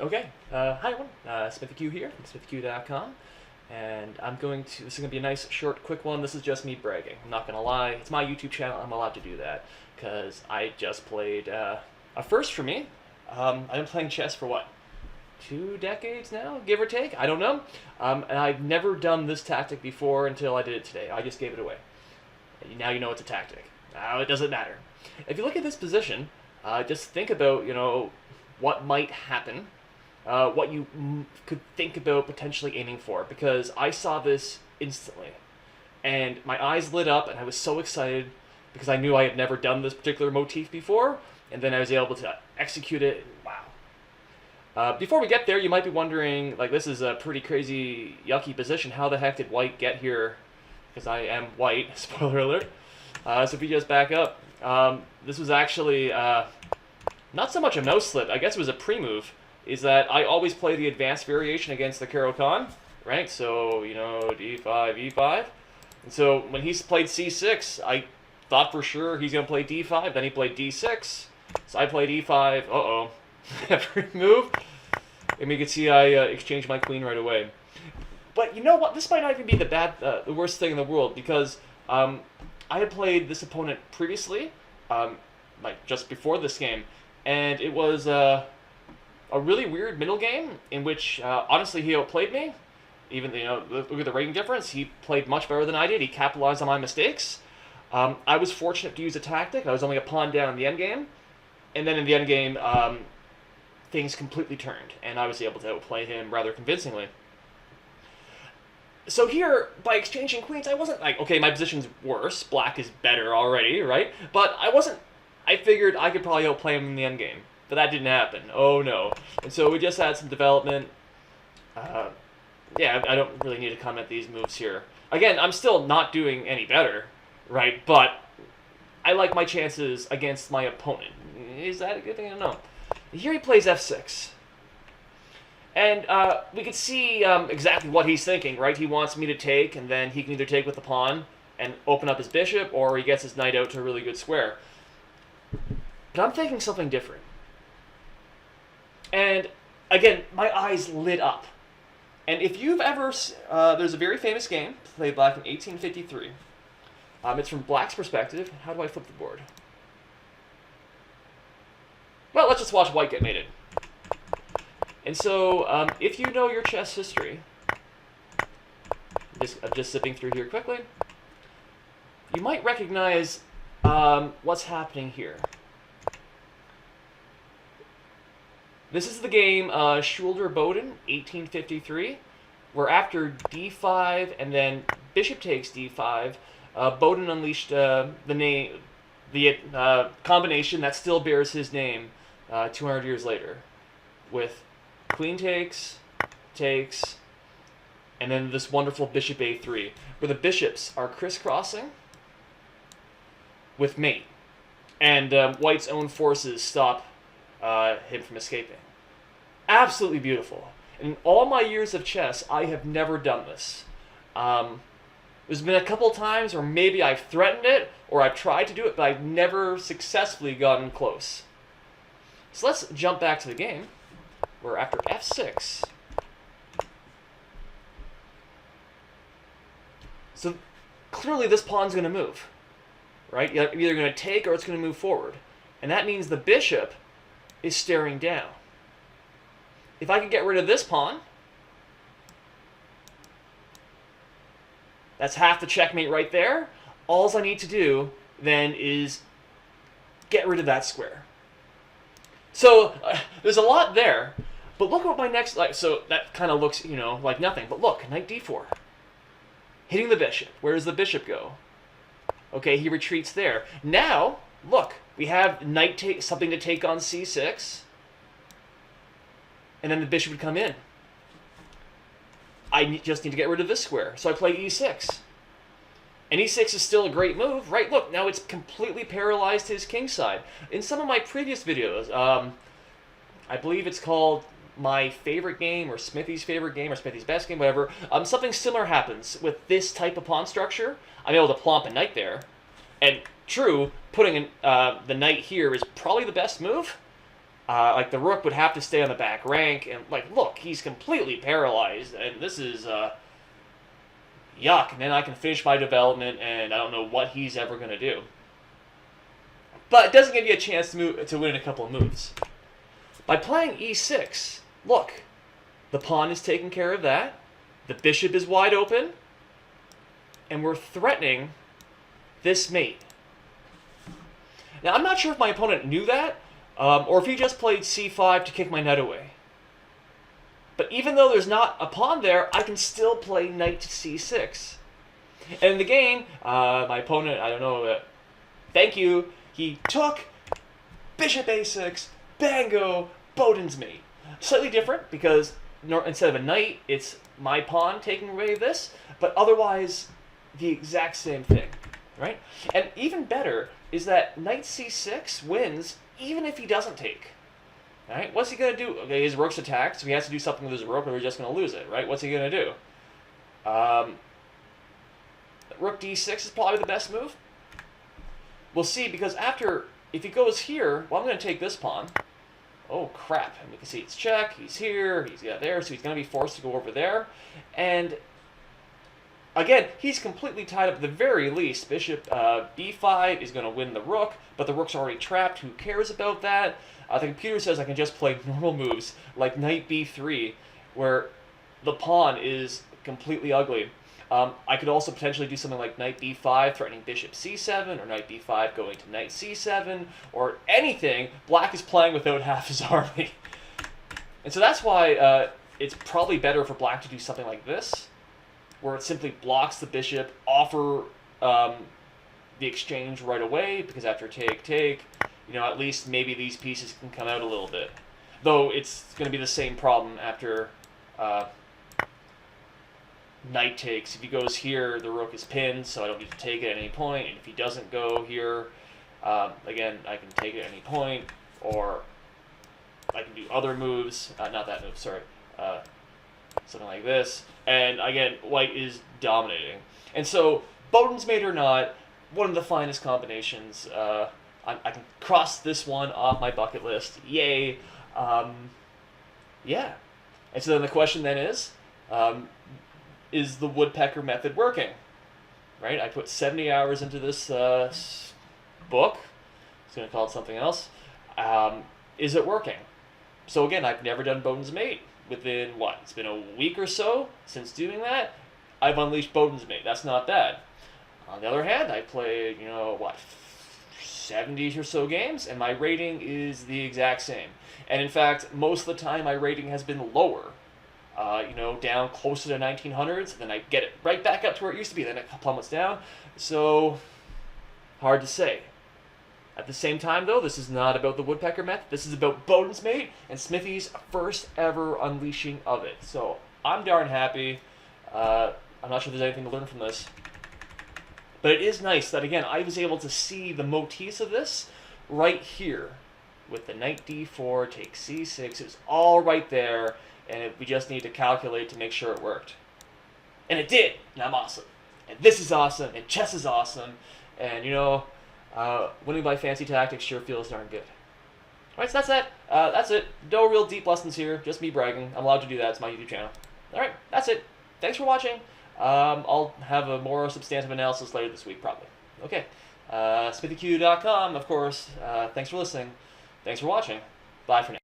Okay, hi everyone, SmithyQ here from SmithyQ.com, and this is going to be a nice, short, quick one. This is just me bragging. I'm not going to lie, it's my YouTube channel, I'm allowed to do that, because I just played, a first for me. I've been playing chess for what, 2 decades now, give or take? I don't know. And I've never done this tactic before until I did it today. I just gave it away. Now you know it's a tactic. Now it doesn't matter. If you look at this position, just think about, what might happen. What you could think about potentially aiming for, because I saw this instantly, and my eyes lit up, and I was so excited because I knew I had never done this particular motif before, and then I was able to execute it. Wow. Before we get there, you might be wondering, like, this is a pretty crazy, yucky position. How the heck did white get here? Because I am white, spoiler alert. So if you just back up, this was actually not so much a mouse slip, I guess it was a pre-move. Is that I always play the advanced variation against the Caro-Kann, right? So, d5, e5. And so when he played c6, I thought for sure he's going to play d5. Then he played d6. So I played e5. Uh-oh. Every move. And you can see I exchanged my queen right away. But you know what? This might not even be the worst thing in the world, because I had played this opponent previously, like just before this game, and it was a really weird middle game in which, honestly, he outplayed me. Even, look at the rating difference. He played much better than I did. He capitalized on my mistakes. I was fortunate to use a tactic. I was only a pawn down in the endgame. And then in the endgame, things completely turned, and I was able to outplay him rather convincingly. So here, by exchanging queens, I wasn't like, okay, my position's worse. Black is better already, right? But I figured I could probably outplay him in the endgame. But that didn't happen. Oh no. And so we just had some development. Yeah, I don't really need to comment these moves here. Again, I'm still not doing any better, right? But I like my chances against my opponent. Is that a good thing? I don't know. Here he plays f6. And we could see exactly what he's thinking, right? He wants me to take, and then he can either take with the pawn and open up his bishop, or he gets his knight out to a really good square. But I'm thinking something different. And again, my eyes lit up. And if you've ever, there's a very famous game played back in 1853. It's from Black's perspective. How do I flip the board? Well, let's just watch White get mated. And so, if you know your chess history, I'm just zipping through here quickly, you might recognize what's happening here. This is the game Boden, 1853, where after d5 and then bishop takes d5, Boden unleashed the combination that still bears his name 200 years later, with queen takes, and then this wonderful bishop a3, where the bishops are crisscrossing with mate, and White's own forces stop him from escaping. Absolutely beautiful. In all my years of chess, I have never done this. There's been a couple times, or maybe I've threatened it, or I've tried to do it, but I've never successfully gotten close. So let's jump back to the game, where after f6, so clearly this pawn's going to move, right? You're either going to take or it's going to move forward. And that means the bishop is staring down. If I could get rid of this pawn, that's half the checkmate right there. All I need to do then is get rid of that square. So there's a lot there, but look what my next, so that kind of looks, like nothing. But look, knight d4, hitting the bishop. Where does the bishop go? Okay, he retreats there. Now, look, we have something to take on c6. And then the bishop would come in. I just need to get rid of this square. So I play e6. And e6 is still a great move, right? Look, now it's completely paralyzed his king side. In some of my previous videos, I believe it's called My Favorite Game, or Smithy's Favorite Game, or Smithy's Best Game, whatever, something similar happens with this type of pawn structure. I'm able to plomp a knight there. And true, putting the knight here is probably the best move. Like the rook would have to stay on the back rank, and like, look, he's completely paralyzed, and this is yuck. And then I can finish my development, and I don't know what he's ever gonna do. But it doesn't give you a chance to win a couple of moves. By playing e6, look, the pawn is taking care of that, the bishop is wide open, and we're threatening this mate. Now, I'm not sure if my opponent knew that, or if he just played c5 to kick my knight away. But even though there's not a pawn there, I can still play knight to c6. And in the game, my opponent, I don't know, thank you, he took bishop a6, bango, Boden's mate. Slightly different, because instead of a knight, it's my pawn taking away this, but otherwise the exact same thing, right? And even better is that knight c6 wins even if he doesn't take. All right, what's he going to do? Okay, his rook's attacked, so he has to do something with his rook or we're just going to lose it, right? What's he going to do? Rook d6 is probably the best move. We'll see, because if he goes here, well, I'm going to take this pawn. Oh, crap. And we can see it's check. He's here. He's there. So he's going to be forced to go over there. And again, he's completely tied up at the very least. Bishop b5 is going to win the rook, but the rook's already trapped. Who cares about that? The computer says I can just play normal moves like knight b3, where the pawn is completely ugly. I could also potentially do something like knight b5, threatening bishop c7, or knight b5 going to knight c7, or anything. Black is playing without half his army. And so that's why it's probably better for black to do something like this, where it simply blocks the bishop, offer the exchange right away, because after take, at least maybe these pieces can come out a little bit. Though it's going to be the same problem after knight takes. If he goes here, the rook is pinned, so I don't need to take it at any point. And if he doesn't go here, again, I can take it at any point, or I can do other moves. Not that move, sorry. Something like this. And again, white is dominating. And so, Boden's mate or not, one of the finest combinations. I can cross this one off my bucket list. Yay. Yeah. And so then the question then is the woodpecker method working? Right? I put 70 hours into this book. I was going to call it something else. Is it working? So again, I've never done Boden's mate. Within, what, it's been a week or so since doing that, I've unleashed Boden's mate. That's not bad. On the other hand, I played, 70 or so games, and my rating is the exact same. And in fact, most of the time, my rating has been lower. Down closer to 1900s, then I get it right back up to where it used to be, then it plummets down. So, hard to say. At the same time, though, this is not about the woodpecker method. This is about Boden's mate and Smithy's first ever unleashing of it. So, I'm darn happy. I'm not sure if there's anything to learn from this. But it is nice that, again, I was able to see the motifs of this right here. With the knight d4, take c6, it's all right there. And we just need to calculate to make sure it worked. And it did, and I'm awesome. And this is awesome, and chess is awesome. And, winning by fancy tactics sure feels darn good. Alright, so that's it. No real deep lessons here, just me bragging. I'm allowed to do that, it's my YouTube channel. Alright, that's it. Thanks for watching. I'll have a more substantive analysis later this week, probably. Okay. SmithyQ.com, of course. Thanks for listening. Thanks for watching. Bye for now.